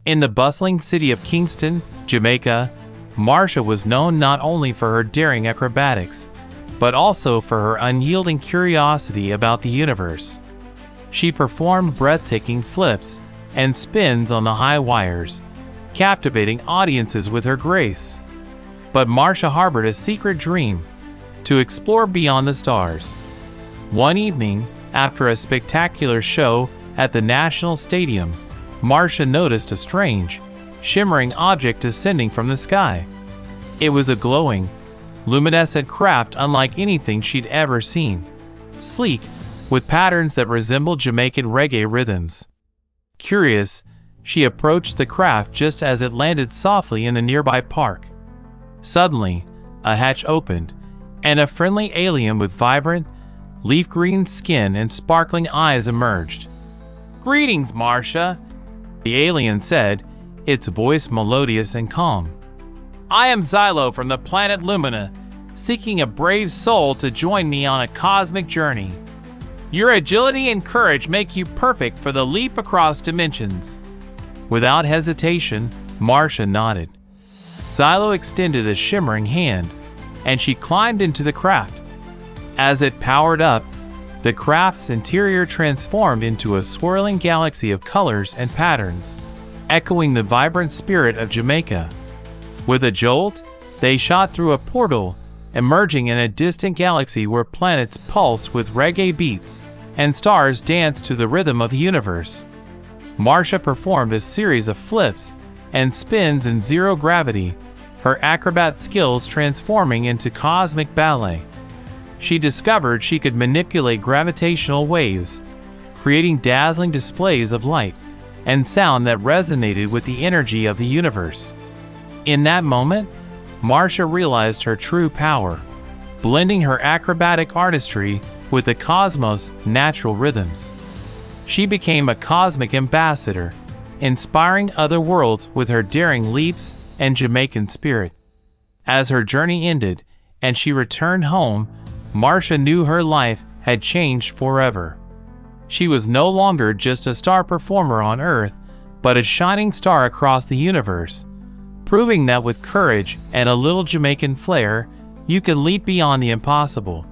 In the bustling city of Kingston, Jamaica, Marsha was known not only for her daring acrobatics, but also for her unyielding curiosity about the universe. She performed breathtaking flips and spins on the high wires, captivating audiences with her grace. But Marsha harbored a secret dream: to explore beyond the stars. One evening, after a spectacular show at the National Stadium, Marsha noticed a strange, shimmering object descending from the sky. It was a glowing, luminescent craft unlike anything she'd ever seen, sleek, with patterns that resembled Jamaican reggae rhythms. Curious, she approached the craft just as it landed softly in the nearby park. Suddenly, a hatch opened, and a friendly alien with vibrant, leaf-green skin and sparkling eyes emerged. "Greetings, Marsha," the alien said, its voice melodious and calm. "I am Xylo from the planet Lumina, seeking a brave soul to join me on a cosmic journey. Your agility and courage make you perfect for the leap across dimensions." Without hesitation, Marsha nodded. Xylo extended a shimmering hand, and she climbed into the craft. As it powered up, the craft's interior transformed into a swirling galaxy of colors and patterns, echoing the vibrant spirit of Jamaica. With a jolt, they shot through a portal, emerging in a distant galaxy where planets pulsed with reggae beats and stars danced to the rhythm of the universe. Marsha performed a series of flips and spins in zero gravity, her acrobat skills transforming into cosmic ballet. She discovered she could manipulate gravitational waves, creating dazzling displays of light and sound that resonated with the energy of the universe. In that moment, Marsha realized her true power, blending her acrobatic artistry with the cosmos' natural rhythms. She became a cosmic ambassador, inspiring other worlds with her daring leaps and Jamaican spirit. As her journey ended and she returned home, Marsha knew her life had changed forever. She was no longer just a star performer on Earth, but a shining star across the universe, proving that with courage and a little Jamaican flair, you can leap beyond the impossible.